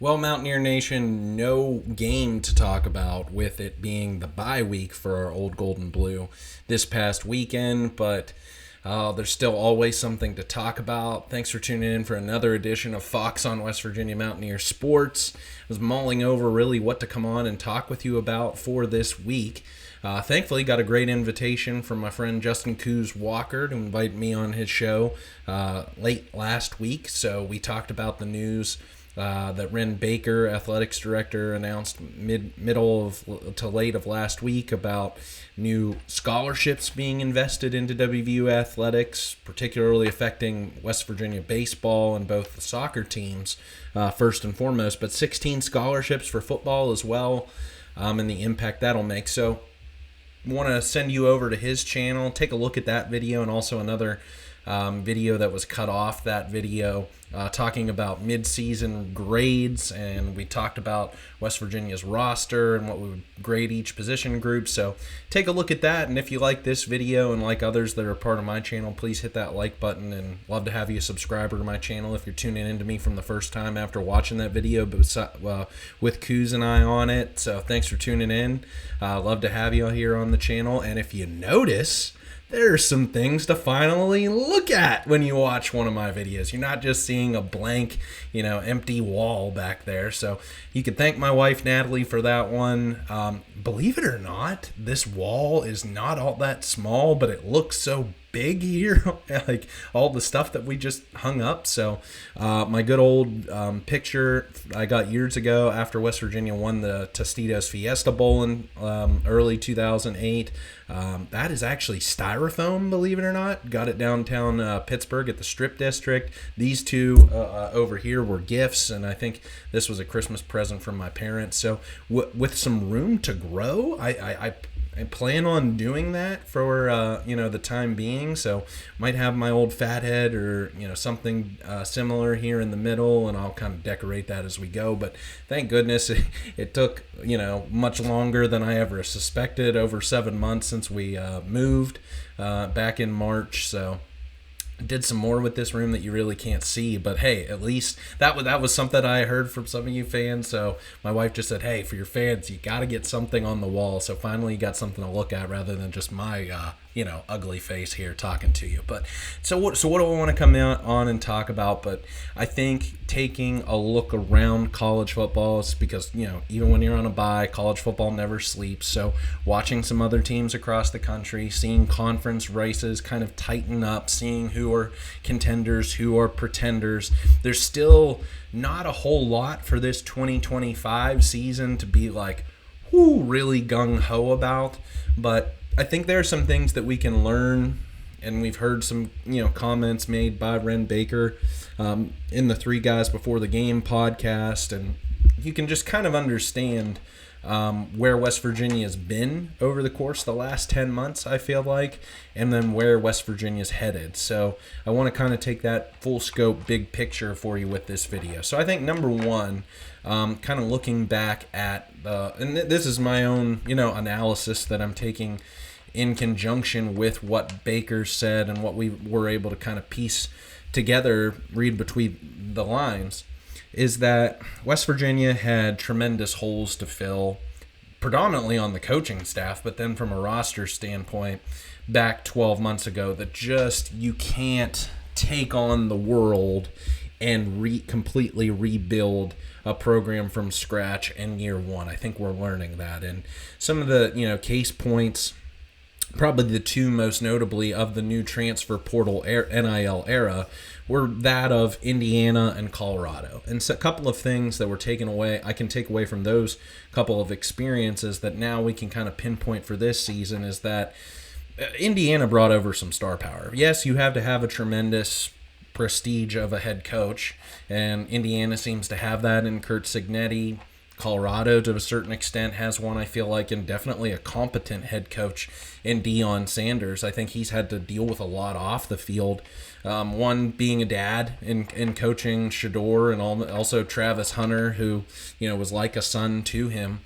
Well, Mountaineer Nation, no game to talk about with it being the bye week for our old gold and blue this past weekend, but there's still always something to talk about. Thanks for tuning in for another edition of Fox on West Virginia Mountaineer Sports. I was mulling over really what to come on and talk with you about for this week. Thankfully, got a great invitation from my friend Justin Coos Walker to invite me on his show late last week. So we talked about the news that Ren Baker, athletics director, announced middle to late of last week about new scholarships being invested into WVU athletics, particularly affecting West Virginia baseball and both the soccer teams first and foremost, but 16 scholarships for football as well, and the impact that'll make. So want to send you over to his channel, take a look at that video, and also another video that was cut off that video talking about mid-season grades, and we talked about West Virginia's roster and what we would grade each position group. So take a look at that, and if you like this video and like others that are part of my channel, please hit that like button, and love to have you a subscriber to my channel if you're tuning in to me from the first time after watching that video with Coos and I on it. So thanks for tuning in. Love to have you here on the channel, and if you notice, there's some things to finally look at when you watch one of my videos. You're not just seeing a blank, empty wall back there. So you can thank my wife, Natalie, for that one. Believe it or not, this wall is not all that small, but it looks so big here, like all the stuff that we just hung up. So my good old picture I got years ago after West Virginia won the Tostitos Fiesta Bowl in early 2008. That is actually styrofoam, believe it or not. Got it downtown Pittsburgh at the Strip District. These two over here were gifts, and I think this was a Christmas present from my parents. So with some room to grow, I plan on doing that for the time being. So might have my old fathead or something similar here in the middle, and I'll kind of decorate that as we go. But thank goodness it took much longer than I ever suspected. Over 7 months since we moved back in March. So did some more with this room that you really can't see, but hey, at least that was something I heard from some of you fans. So my wife just said, hey, for your fans, you got to get something on the wall. So finally you got something to look at rather than just my ugly face here talking to you. But so what do I want to come out on and talk about? But I think taking a look around college football is because even when you're on a bye, college football never sleeps. So watching some other teams across the country, seeing conference races kind of tighten up, seeing who are contenders, who are pretenders. There's still not a whole lot for this 2025 season to be like really gung-ho about, but I think there are some things that we can learn, and we've heard some comments made by Ren Baker in the Three Guys Before the Game podcast, and you can just kind of understand where West Virginia's been over the course of the last 10 months, I feel like, and then where West Virginia's headed. So I want to kind of take that full scope, big picture for you with this video. So I think number one, kind of looking back at, and this is my own, analysis that I'm taking in conjunction with what Baker said and what we were able to kind of piece together, read between the lines, is that West Virginia had tremendous holes to fill, predominantly on the coaching staff, but then from a roster standpoint, back 12 months ago, that just you can't take on the world and completely rebuild a program from scratch in year one. I think we're learning that. And some of the case points, probably the two most notably of the new transfer portal NIL era, were that of Indiana and Colorado. And so a couple of things that were taken away, I can take away from those couple of experiences that now we can kind of pinpoint for this season, is that Indiana brought over some star power. Yes, you have to have a tremendous prestige of a head coach, and Indiana seems to have that in Curt Cignetti. Colorado, to a certain extent, has one, I feel like, and definitely a competent head coach in Deion Sanders. I think he's had to deal with a lot off the field. One being a dad in coaching Shador, and also Travis Hunter, who was like a son to him.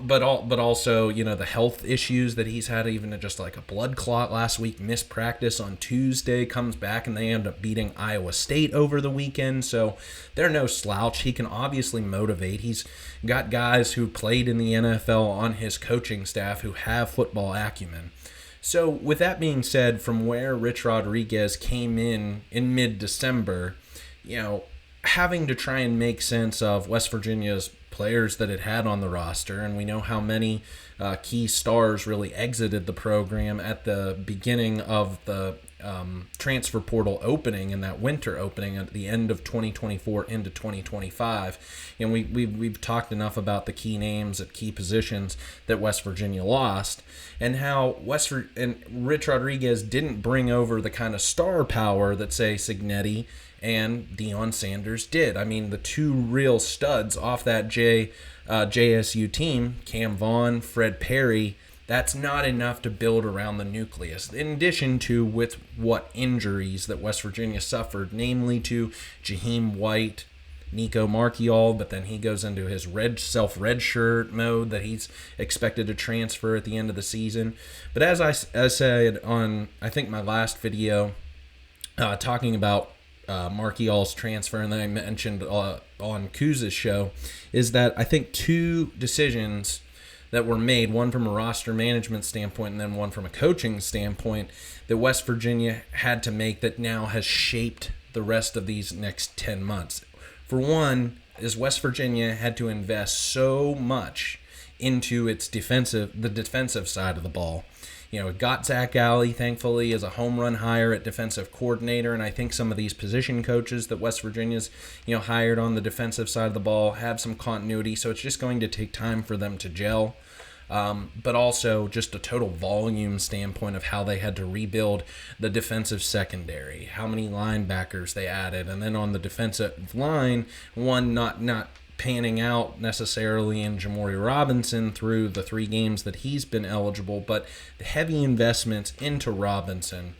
but also, the health issues that he's had, even just like a blood clot last week, missed practice on Tuesday, comes back and they end up beating Iowa State over the weekend. So they're no slouch. He can obviously motivate. He's got guys who played in the NFL on his coaching staff who have football acumen. So with that being said, from where Rich Rodriguez came in mid-December, having to try and make sense of West Virginia's players that it had on the roster, and we know how many key stars really exited the program at the beginning of the transfer portal opening and that winter opening at the end of 2024 into 2025. And we've talked enough about the key names at key positions that West Virginia lost, and how Rich Rodriguez didn't bring over the kind of star power that, say, Signetti and Deion Sanders did. I mean, the two real studs off that JSU team, Cam Vaughn, Fred Perry, that's not enough to build around the nucleus. In addition to with what injuries that West Virginia suffered, namely to Jaheim White, Nico Marchiol, but then he goes into his redshirt mode that he's expected to transfer at the end of the season. But as I said on, I think, my last video, talking about Marchiol's transfer, and then I mentioned on Kuz's show, is that I think two decisions that were made, one from a roster management standpoint and then one from a coaching standpoint, that West Virginia had to make that now has shaped the rest of these next 10 months. For one, is West Virginia had to invest so much into the defensive side of the ball. It got Zach Alley, thankfully, as a home run hire at defensive coordinator, and I think some of these position coaches that West Virginia's, hired on the defensive side of the ball have some continuity, so it's just going to take time for them to gel. But also just a total volume standpoint of how they had to rebuild the defensive secondary, how many linebackers they added, and then on the defensive line, one not panning out necessarily in Jamori Robinson through the 3 games that he's been eligible, but the heavy investments into Robinson,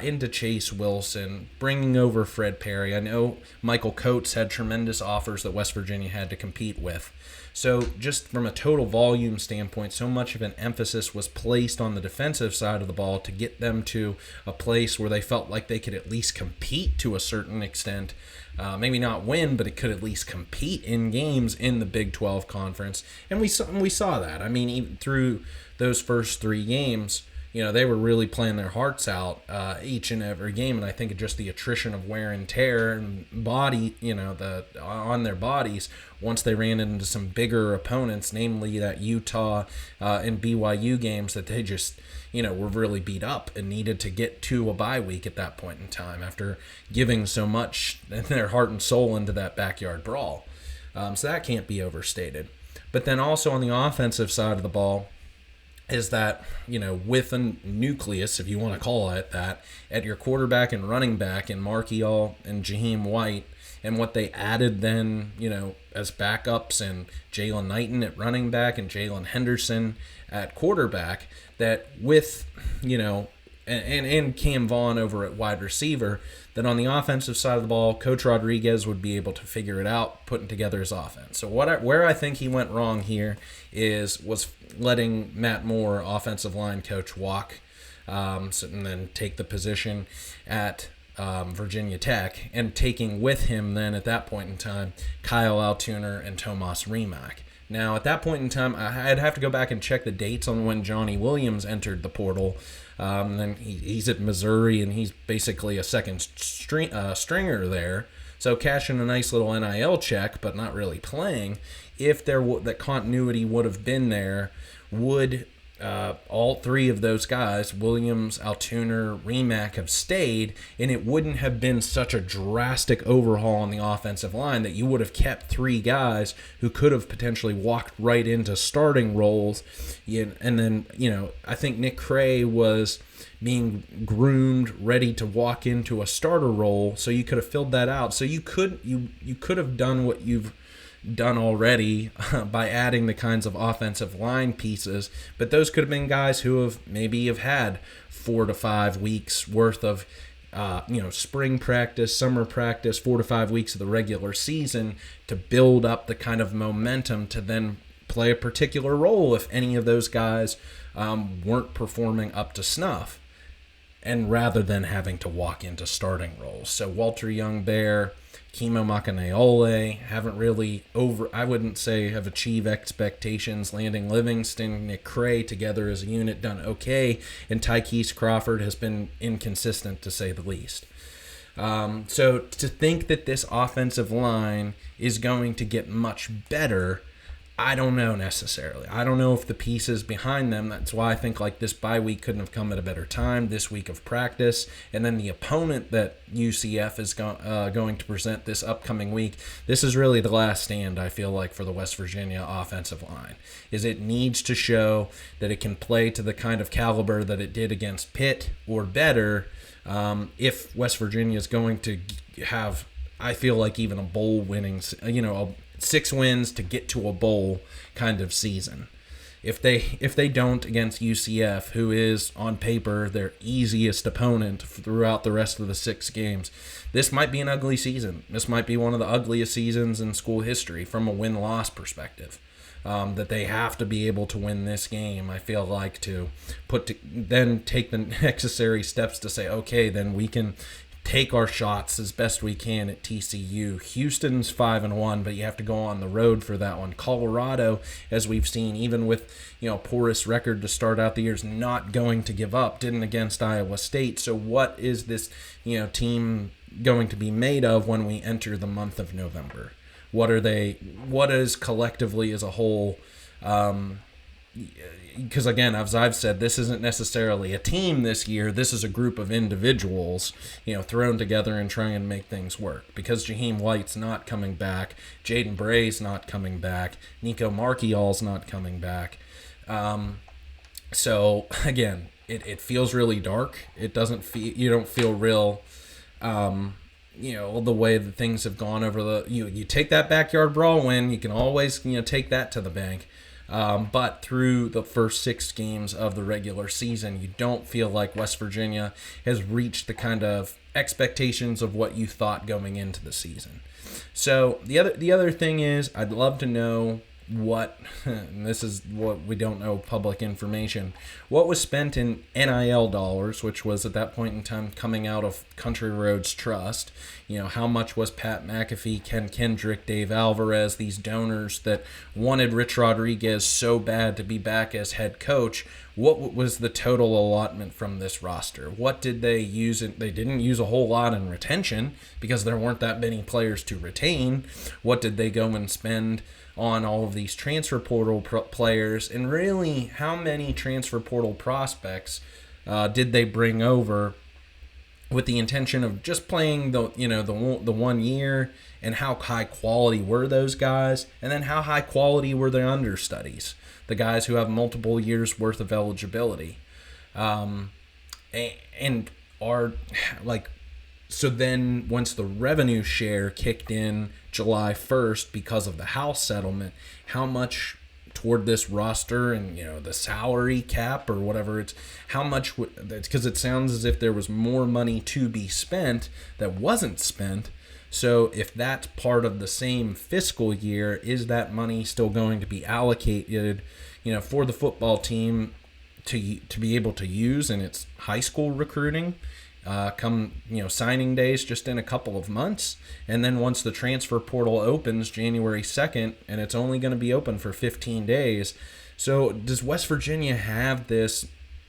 into Chase Wilson, bringing over Fred Perry. I know Michael Coates had tremendous offers that West Virginia had to compete with. So just from a total volume standpoint, so much of an emphasis was placed on the defensive side of the ball to get them to a place where they felt like they could at least compete to a certain extent. Maybe not win, but it could at least compete in games in the Big 12 conference. And we saw that. I mean, even through those first 3 games, they were really playing their hearts out each and every game, and I think just the attrition of wear and tear and body, on their bodies once they ran into some bigger opponents, namely that Utah and BYU games that they just, were really beat up and needed to get to a bye week at that point in time after giving so much in their heart and soul into that backyard brawl. So that can't be overstated. But then also on the offensive side of the ball, is that, with a nucleus, if you want to call it that, at your quarterback and running back in Marchiol and Jaheim White, and what they added then, as backups, and Jalen Knighton at running back and Jalen Henderson at quarterback, that with, and Cam Vaughn over at wide receiver, that on the offensive side of the ball, Coach Rodriguez would be able to figure it out, putting together his offense. So where I think he went wrong here was letting Matt Moore, offensive line coach, walk, and then take the position at Virginia Tech, and taking with him then at that point in time Kyle Altuner and Tomas Rimac. Now, at that point in time, I'd have to go back and check the dates on when Johnny Williams entered the portal. Then he's at Missouri, and he's basically a second stringer there. So cashing a nice little NIL check, but not really playing. If that continuity would have been there, would all 3 of those guys, Williams, Altuner, Rimac, have stayed, and it wouldn't have been such a drastic overhaul on the offensive line that you would have kept 3 guys who could have potentially walked right into starting roles. And then, I think Nick Cray was being groomed, ready to walk into a starter role, so you could have filled that out. So you could have done what you've done already by adding the kinds of offensive line pieces, but those could have been guys who have had 4 to 5 weeks worth of spring practice, summer practice, 4 to 5 weeks of the regular season to build up the kind of momentum to then play a particular role if any of those guys weren't performing up to snuff, and rather than having to walk into starting roles. So Walter Young-Bear, Kimo Makaneole haven't really I wouldn't say have achieved expectations. Landon Livingston, Nick Cray together as a unit done okay, and Tykees Crawford has been inconsistent to say the least. So to think that this offensive line is going to get much better, I don't know necessarily. I don't know if the pieces behind them, that's why I think like this bye week couldn't have come at a better time, this week of practice, and then the opponent that UCF is going to present this upcoming week, this is really the last stand, I feel like, for the West Virginia offensive line, is it needs to show that it can play to the kind of caliber that it did against Pitt or better, if West Virginia is going to have, I feel like, even a bowl winning, 6 wins to get to a bowl kind of season. If they don't against UCF, who is on paper their easiest opponent throughout the rest of the 6 games, this might be an ugly season. This might be one of the ugliest seasons in school history from a win-loss perspective. That they have to be able to win this game, I feel like, to then take the necessary steps to say, okay, then we can take our shots as best we can at TCU. Houston's 5-1, but you have to go on the road for that one. Colorado, as we've seen, even with poorest record to start out the year, is not going to give up. Didn't against Iowa State. So what is this team going to be made of when we enter the month of November? What is collectively as a whole? Because again, as I've said, this isn't necessarily a team this year. This is a group of individuals, thrown together and trying to make things work. Because Jaheim White's not coming back, Jaden Bray's not coming back, Nico Marchiol's not coming back. So again, it feels really dark. It doesn't feel, you don't feel real. The way that things have gone over you take that backyard brawl win, you can always take that to the bank. But through the first 6 games of the regular season, you don't feel like West Virginia has reached the kind of expectations of what you thought going into the season. So the other thing is, I'd love to know what, and this is what we don't know, public information, what was spent in NIL dollars, which was at that point in time coming out of Country Roads Trust. How much was Pat McAfee, Ken Kendrick, Dave Alvarez, these donors that wanted Rich Rodriguez so bad to be back as head coach? What was the total allotment from this roster? What did they use? They didn't use a whole lot in retention because there weren't that many players to retain. What did they go and spend on all of these transfer portal players? And really, how many transfer portal prospects did they bring over with the intention of just playing the 1 year, and how high quality were those guys, and then how high quality were their understudies, the guys who have multiple years worth of eligibility, and are like, so then once the revenue share kicked in July 1st because of the House settlement, how much toward this roster and the salary cap or whatever, it's how much, because it sounds as if there was more money to be spent that wasn't spent. So if that's part of the same fiscal year, is that money still going to be allocated for the football team to be able to use in its high school recruiting come signing days just in a couple of months? And then once the transfer portal opens January 2nd, and it's only going to be open for 15 days. So does West Virginia have this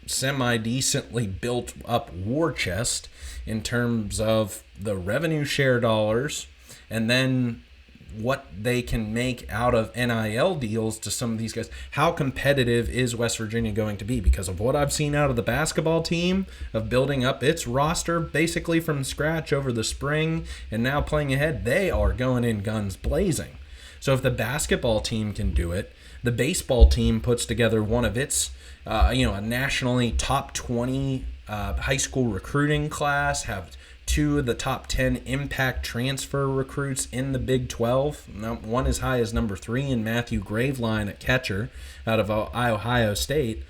semi-decently built up war chest in terms of the revenue share dollars, and then what they can make out of NIL deals to some of these guys? How competitive is West Virginia going to be? Because of what I've seen out of the basketball team, of building up its roster basically from scratch over the spring and now playing ahead, they are going in guns blazing. So if the basketball team can do it, the baseball team puts together one of its, a nationally top 20 high school recruiting class, have 2 of the top 10 impact transfer recruits in the Big 12. One as high as number 3 in Matthew Graveline at catcher out of Ohio State.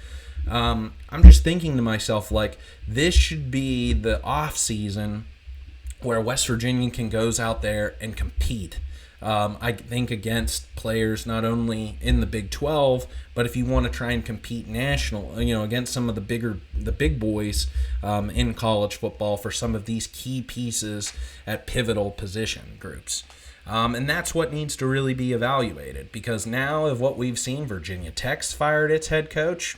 I'm just thinking to myself, like, this should be the offseason where West Virginia can goes out there and compete. I think against players not only in the Big 12, but if you want to try and compete national, against some of the big boys in college football for some of these key pieces at pivotal position groups. And that's what needs to really be evaluated, because now of what we've seen, Virginia Tech's fired its head coach,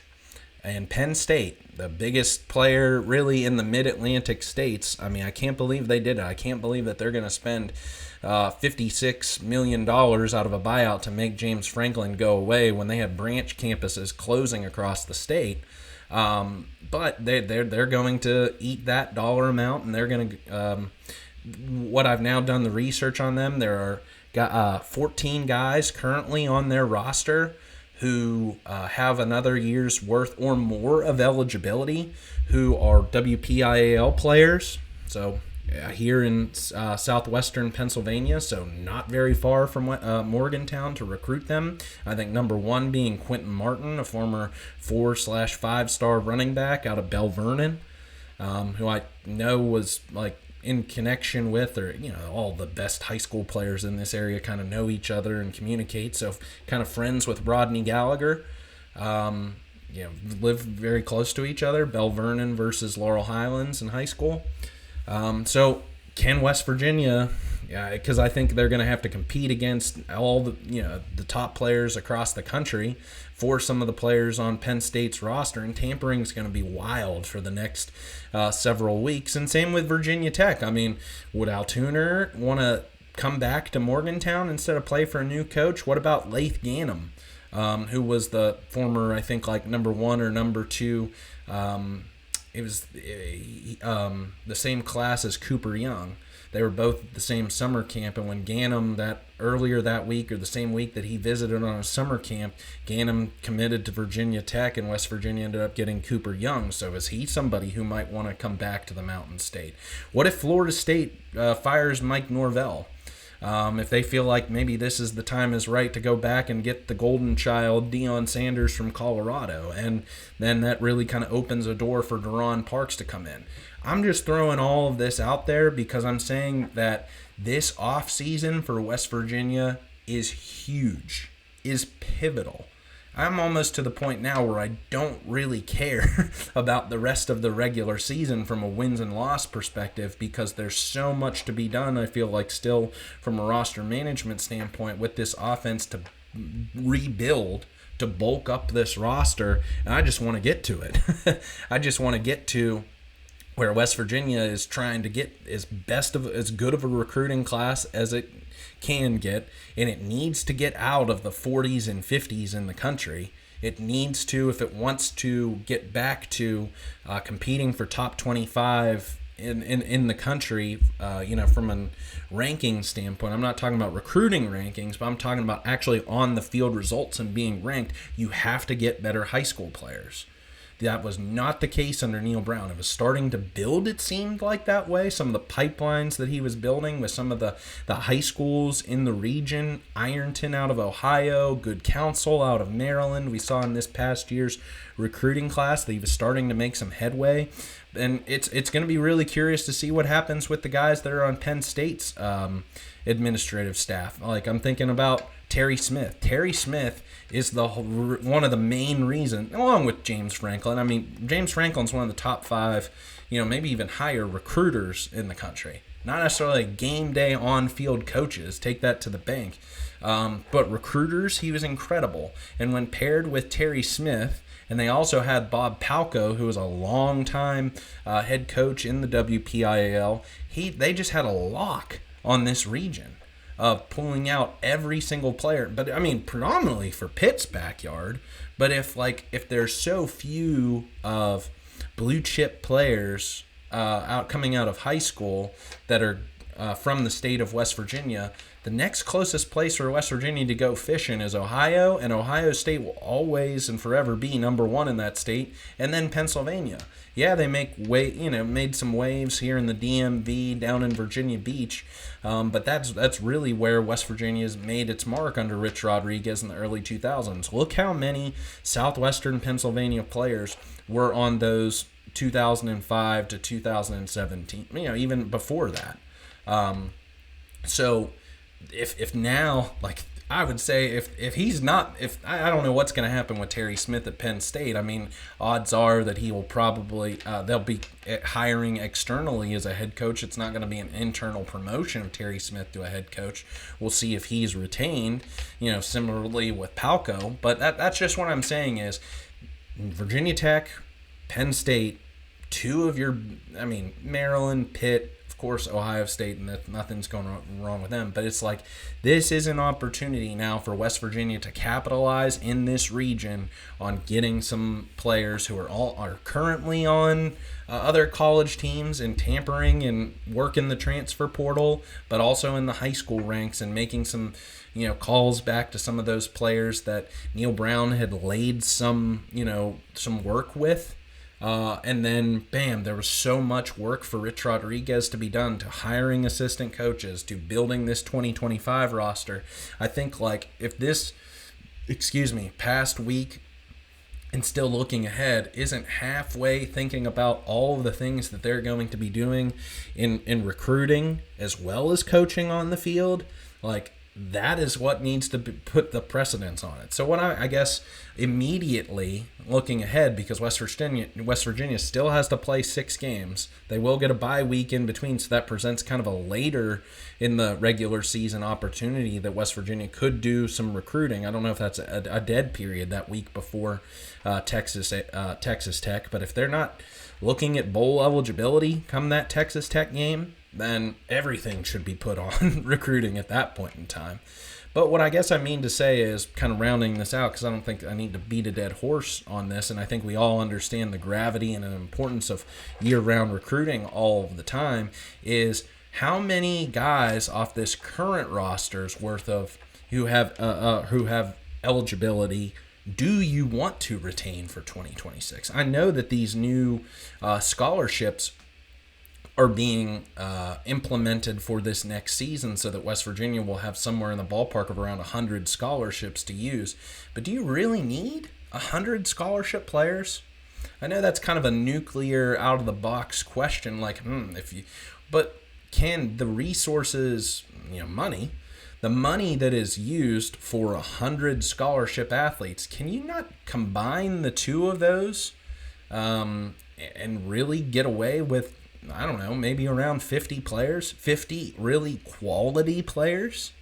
and Penn State, the biggest player really in the mid-Atlantic states. I mean, I can't believe they did it. I can't believe that they're going to spend $56 million out of a buyout to make James Franklin go away when they have branch campuses closing across the state. But they're going to eat that dollar amount, and they're going to what I've now done the research on them, there are 14 guys currently on their roster who have another year's worth or more of eligibility, who are WPIAL players. So here in southwestern Pennsylvania, so not very far from Morgantown to recruit them. I think number one being Quentin Martin, a former 4/5-star running back out of Bell Vernon, who I know was like in connection with, or all the best high school players in this area kind of know each other and communicate, so kind of friends with Rodney Gallagher. Live very close to each other, Bell Vernon versus Laurel Highlands in high school. So can West Virginia, because I think they're going to have to compete against all the top players across the country for some of the players on Penn State's roster, and tampering is going to be wild for the next several weeks. And same with Virginia Tech. I mean, would Altuner want to come back to Morgantown instead of play for a new coach? What about Lath Ganem, who was the former, I think, like number one or number two? It was the same class as Cooper Young. They were both at the same summer camp, and when Ganem, that earlier that week or the same week that he visited on a summer camp, Ganem committed to Virginia Tech, and West Virginia ended up getting Cooper Young. So is he somebody who might want to come back to the Mountain State? What if Florida State fires Mike Norvell? If they feel like maybe this is the time is right to go back and get the golden child, Deion Sanders from Colorado, and then that really kind of opens a door for Deron Parks to come in. I'm just throwing all of this out there because I'm saying that this offseason for West Virginia is huge, is pivotal. I'm almost to the point now where I don't really care about the rest of the regular season from a wins and loss perspective, because there's so much to be done, I feel like, still from a roster management standpoint with this offense to rebuild, to bulk up this roster, and I just want to get to it. I just want to get to where West Virginia is trying to get as good of a recruiting class as it can get, and it needs to get out of the 40s and 50s in the country. It needs to, if it wants to get back to competing for top 25 in the country, from a ranking standpoint. I'm not talking about recruiting rankings, but I'm talking about actually on the field results and being ranked. You have to get better high school players. That was not the case under Neil Brown. It was starting to build, it seemed like, that way. Some of the pipelines that he was building with some of the high schools in the region, Ironton out of Ohio, Good Counsel out of Maryland. We saw in this past year's recruiting class that he was starting to make some headway. And it's going to be really curious to see what happens with the guys that are on Penn State's administrative staff. Like, I'm thinking about Terry Smith. Terry Smith is one of the main reasons, along with James Franklin. I mean, James Franklin's one of the top 5, maybe even higher recruiters in the country. Not necessarily game day on-field coaches, take that to the bank. But recruiters, he was incredible. And when paired with Terry Smith, and they also had Bob Palco, who was a long-time head coach in the WPIAL, they just had a lock on this region of pulling out every single player. But I mean, predominantly for Pitt's backyard. But if there's so few of blue chip players coming out of high school that are from the state of West Virginia, the next closest place for West Virginia to go fishing is Ohio, and Ohio State will always and forever be number one in that state, and then Pennsylvania. Yeah, they made some waves here in the DMV down in Virginia Beach, but that's really where West Virginia's made its mark under Rich Rodriguez in the early 2000s. Look how many southwestern Pennsylvania players were on those 2005 to 2017, even before that. So if now, like, I would say if he's not, if I don't know what's going to happen with Terry Smith at Penn State. I mean, odds are that he will probably they'll be hiring externally as a head coach. It's not going to be an internal promotion of Terry Smith to a head coach. We'll see if he's retained. Similarly with Palco. But that's just what I'm saying is Virginia Tech, Penn State, two of your, Maryland, Pitt, of course, Ohio State, and nothing's going wrong with them. But it's like this is an opportunity now for West Virginia to capitalize in this region on getting some players who are currently on other college teams and tampering and working the transfer portal, but also in the high school ranks and making some calls back to some of those players that Neil Brown had laid some work with. And then, bam, there was so much work for Rich Rodriguez to be done, to hiring assistant coaches, to building this 2025 roster. I think, like, if this, past week and still looking ahead isn't halfway thinking about all of the things that they're going to be doing in recruiting as well as coaching on the field, like, that is what needs to put the precedence on it. So what I guess immediately looking ahead, because West Virginia still has to play 6 games. They will get a bye week in between, so that presents kind of a later in the regular season opportunity that West Virginia could do some recruiting. I don't know if that's a dead period that week before Texas Tech, but if they're not looking at bowl eligibility come that Texas Tech game, then everything should be put on recruiting at that point in time. But what I guess I mean to say is, kind of rounding this out, because I don't think I need to beat a dead horse on this, and I think we all understand the gravity and the importance of year-round recruiting all of the time, is how many guys off this current roster's worth of who have eligibility do you want to retain for 2026? I know that these new scholarships are being implemented for this next season so that West Virginia will have somewhere in the ballpark of around 100 scholarships to use. But do you really need 100 scholarship players? I know that's kind of a nuclear, out-of-the-box question, like, but can the resources, money, the money that is used for 100 scholarship athletes, can you not combine the two of those and really get away with, I don't know, maybe around 50 players, 50 really quality players?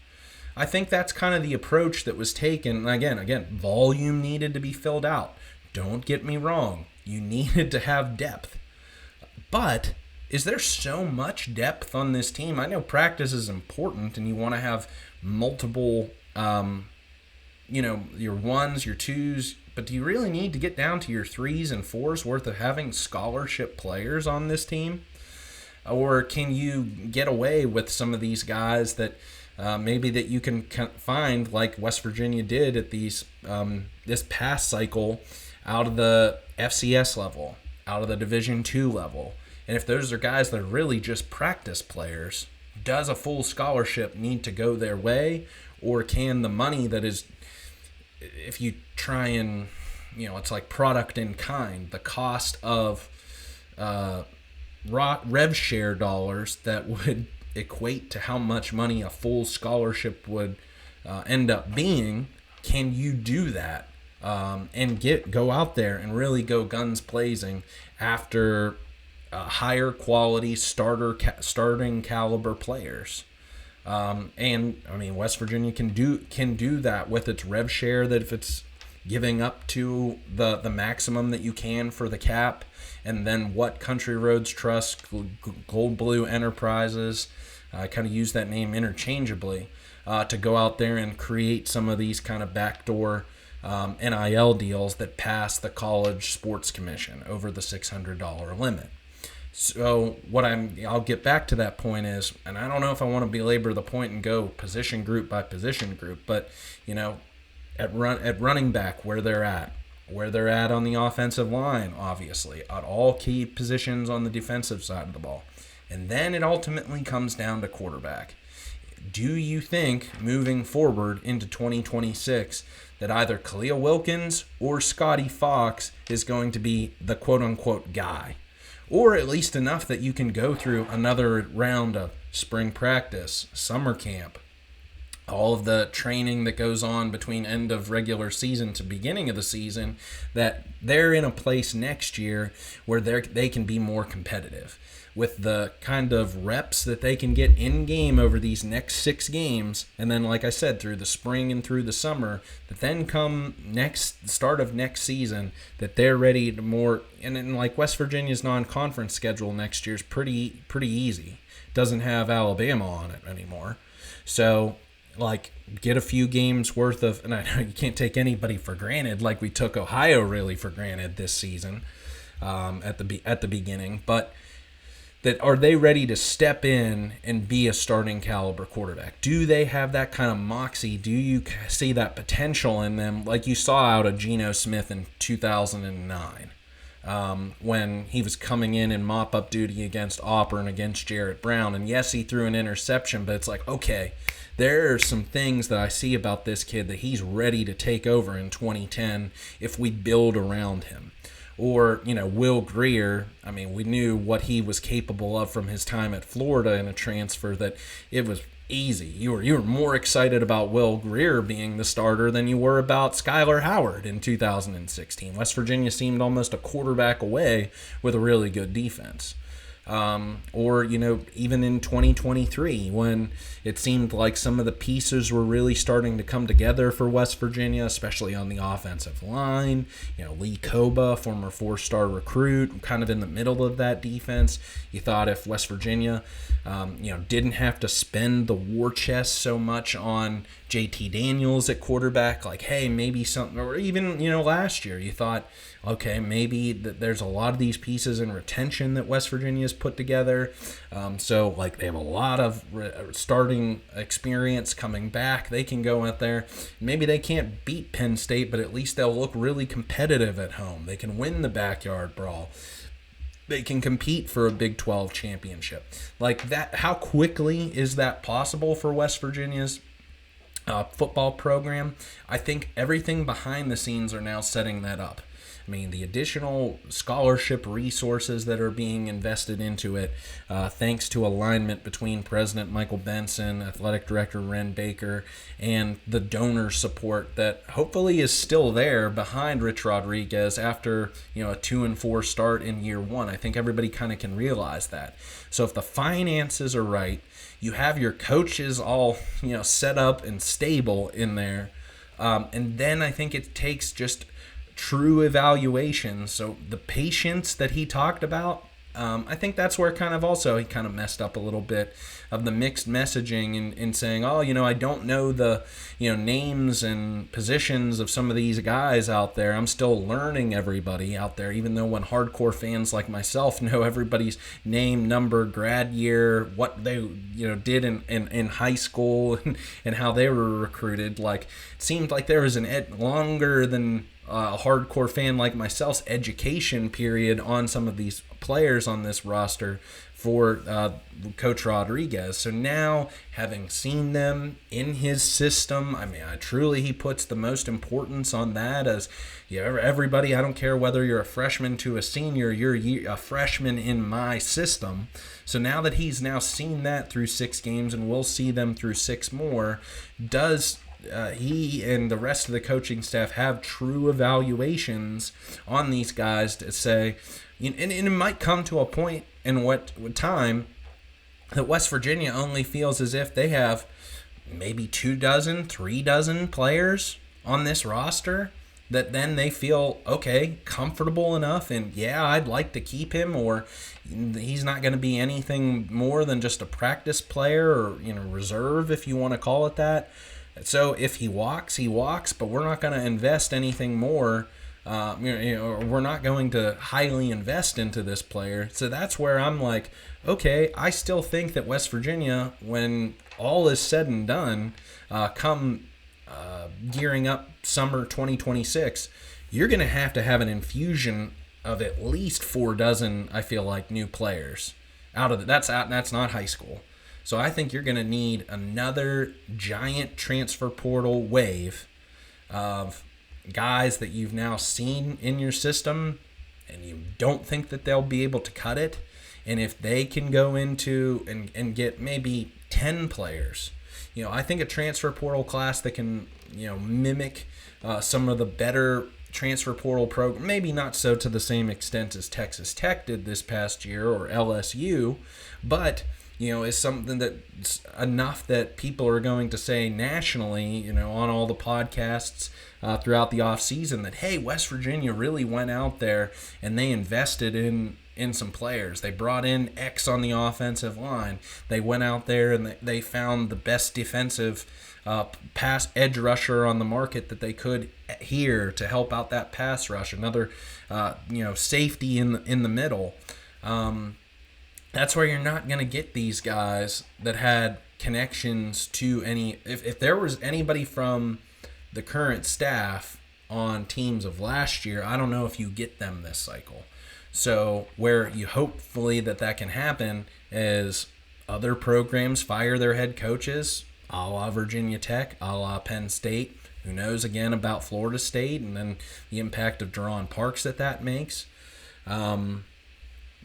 I think that's kind of the approach that was taken. Again, volume needed to be filled out. Don't get me wrong. You needed to have depth. But is there so much depth on this team? I know practice is important and you want to have multiple, your ones, your twos, but do you really need to get down to your 3s and 4s worth of having scholarship players on this team? Or can you get away with some of these guys that maybe that you can find, like West Virginia did at these this past cycle, out of the FCS level, out of the Division II level? And if those are guys that are really just practice players, does a full scholarship need to go their way? Or can the money that is, if you try and, it's like product in kind, the cost of rev share dollars that would equate to how much money a full scholarship would end up being, can you do that and go out there and really go guns blazing after higher quality starting caliber players? West Virginia can do that with its rev share, that if it's giving up to the maximum that you can for the cap, and then what Country Roads Trust, Gold Blue Enterprises, I kind of use that name interchangeably, to go out there and create some of these kind of backdoor NIL deals that pass the College Sports Commission over the $600 limit. So I'll get back to that point is, and I don't know if I want to belabor the point and go position group by position group, but at running back, where they're at on the offensive line, obviously, at all key positions on the defensive side of the ball. And then it ultimately comes down to quarterback. Do you think moving forward into 2026 that either Khalil Wilkins or Scotty Fox is going to be the quote-unquote guy? Or at least enough that you can go through another round of spring practice, summer camp, all of the training that goes on between end of regular season to beginning of the season, that they're in a place next year where they can be more competitive with the kind of reps that they can get in game over these next 6 games. And then, like I said, through the spring and through the summer, that then come start of next season, that they're ready to more. And then, like, West Virginia's non-conference schedule next year is pretty easy. Doesn't have Alabama on it anymore. So, like, get a few games worth of, and I know you can't take anybody for granted, like we took Ohio really for granted this season at the beginning, but that are they ready to step in and be a starting caliber quarterback? Do they have that kind of moxie? Do you see that potential in them, like you saw out of Geno Smith in 2009? When he was coming in mop-up duty against Auburn, against Jarrett Brown. And yes, he threw an interception, but it's like, okay, there are some things that I see about this kid that he's ready to take over in 2010 if we build around him. Or, Will Grier, I mean, we knew what he was capable of from his time at Florida in a transfer, that it was easy. You were more excited about Will Grier being the starter than you were about Skylar Howard in 2016. West Virginia seemed almost a quarterback away with a really good defense. Or, even in 2023, when it seemed like some of the pieces were really starting to come together for West Virginia, especially on the offensive line. Lee Koba, former 4-star recruit, kind of in the middle of that defense. You thought if West Virginia, didn't have to spend the war chest so much on JT Daniels at quarterback, like, hey, maybe something, or even, last year, you thought, okay, maybe that there's a lot of these pieces in retention that West Virginia's put together. So, like, they have a lot of starting experience coming back. They can go out there. Maybe they can't beat Penn State, but at least they'll look really competitive at home. They can win the backyard brawl. They can compete for a Big 12 championship. Like that, how quickly is that possible for West Virginia's football program? I think everything behind the scenes are now setting that up. I mean, the additional scholarship resources that are being invested into it, thanks to alignment between President Michael Benson, Athletic Director Ren Baker, and the donor support that hopefully is still there behind Rich Rodriguez after, a 2-4 start in year 1. I think everybody kind of can realize that. So if the finances are right, you have your coaches all, set up and stable in there, and then I think it takes just true evaluation. So the patience that he talked about, I think that's where he kind of messed up a little bit of the mixed messaging in saying, I don't know the, names and positions of some of these guys out there. I'm still learning everybody out there, even though when hardcore fans like myself know everybody's name, number, grad year, what they, did in high school and how they were recruited. Like, it seemed like there was longer than a hardcore fan like myself's education period on some of these players on this roster for Coach Rodriguez. So now, having seen them in his system, I mean, he puts the most importance on that as, everybody, I don't care whether you're a freshman to a senior, you're a freshman in my system. So now that he's now seen that through 6 games, and we'll see them through 6 more, does he and the rest of the coaching staff have true evaluations on these guys to say, and it might come to a point in what time that West Virginia only feels as if they have maybe 3 dozen players on this roster that then they feel, okay, comfortable enough, and I'd like to keep him, or he's not going to be anything more than just a practice player or, reserve, if you want to call it that. So if he walks, but we're not going to invest anything more. We're not going to highly invest into this player. So that's where I'm like, okay, I still think that West Virginia, when all is said and done, come gearing up summer 2026, you're going to have an infusion of at least 4 dozen, I feel like, new players. That's not high school. So I think you're going to need another giant transfer portal wave of guys that you've now seen in your system, and you don't think that they'll be able to cut it. And if they can go into and get maybe 10 players, I think a transfer portal class that can, mimic some of the better transfer portal program, maybe not so to the same extent as Texas Tech did this past year or LSU, but is something that's enough that people are going to say nationally, on all the podcasts throughout the offseason that, hey, West Virginia really went out there and they invested in some players. They brought in X on the offensive line. They went out there and they found the best defensive pass edge rusher on the market that they could here to help out that pass rush. Another, safety in the middle. That's where you're not going to get these guys that had connections to any. If there was anybody from the current staff on teams of last year, I don't know if you get them this cycle. So where you hopefully that can happen is other programs fire their head coaches, a la Virginia Tech, a la Penn State. Who knows again about Florida State and then the impact of Deron Parks that makes.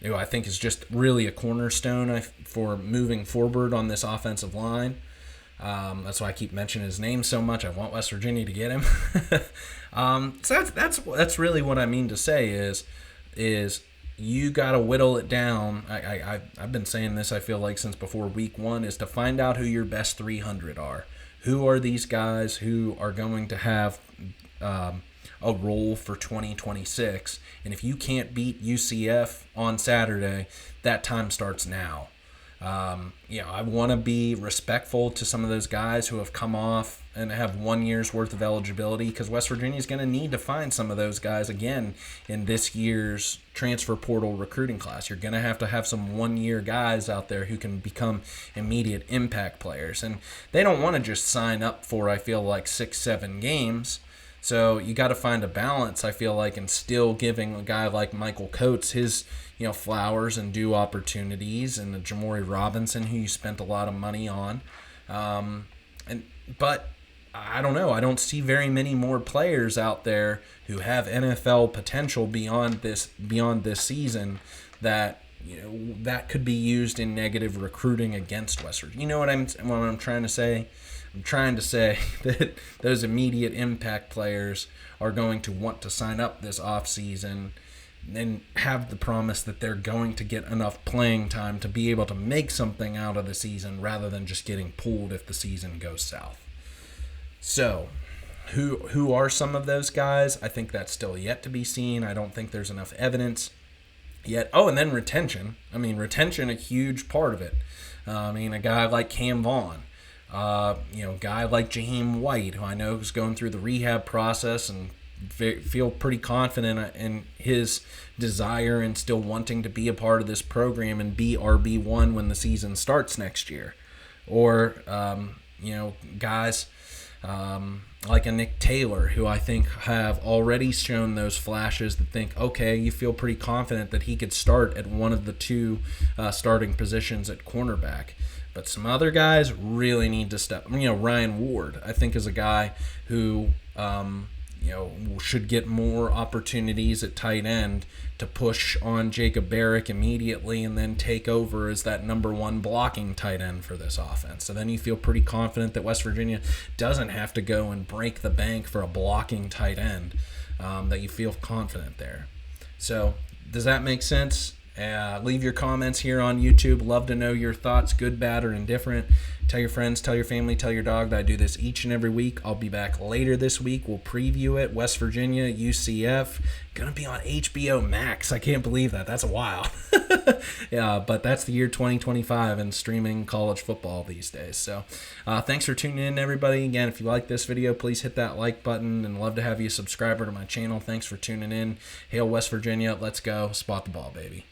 I think is just really a cornerstone for moving forward on this offensive line. That's why I keep mentioning his name so much. I want West Virginia to get him. So that's really what I mean to say is you got to whittle it down. I've been saying this, I feel like, since before week 1, is to find out who your best 300 are. Who are these guys who are going to have a role for 2026? And if you can't beat UCF on Saturday, that time starts now. I want to be respectful to some of those guys who have come off and have 1 year's worth of eligibility, because West Virginia is going to need to find some of those guys again in this year's transfer portal recruiting class. You're going to have some 1-year guys out there who can become immediate impact players. And they don't want to just sign up for, I feel like, 6-7 games. So you got to find a balance, I feel like, and still giving a guy like Michael Coates his flowers and due opportunities, and the Jamori Robinson, who you spent a lot of money on. But I don't know. I don't see very many more players out there who have NFL potential beyond this season that that could be used in negative recruiting against West Virginia. You know what I'm trying to say? I'm trying to say that those immediate impact players are going to want to sign up this offseason and have the promise that they're going to get enough playing time to be able to make something out of the season rather than just getting pulled if the season goes south. So, who are some of those guys? I think that's still yet to be seen. I don't think there's enough evidence yet. Oh, and then retention. Retention, a huge part of it. A guy like Cam Vaughn. Guy like Jaheim White, who I know is going through the rehab process and feel pretty confident in his desire and still wanting to be a part of this program and be RB1 when the season starts next year. Or, guys like a Nick Taylor, who I think have already shown those flashes that think, okay, you feel pretty confident that he could start at one of the two starting positions at cornerback. But some other guys really need to step. Ryan Ward, I think, is a guy who, should get more opportunities at tight end to push on Jacob Barrick immediately and then take over as that number 1 blocking tight end for this offense. So then you feel pretty confident that West Virginia doesn't have to go and break the bank for a blocking tight end, that you feel confident there. So does that make sense? Leave your comments here on YouTube. Love to know your thoughts, good, bad, or indifferent. Tell your friends, tell your family, tell your dog that I do this each and every week. I'll be back later this week. We'll preview it. West Virginia, UCF. Gonna be on HBO Max. I can't believe that. That's wild. Yeah, but that's the year 2025 and streaming college football these days. So thanks for tuning in, everybody. Again, if you like this video, please hit that like button, and love to have you a subscriber to my channel. Thanks for tuning in. Hail West Virginia. Let's go. Spot the ball, baby.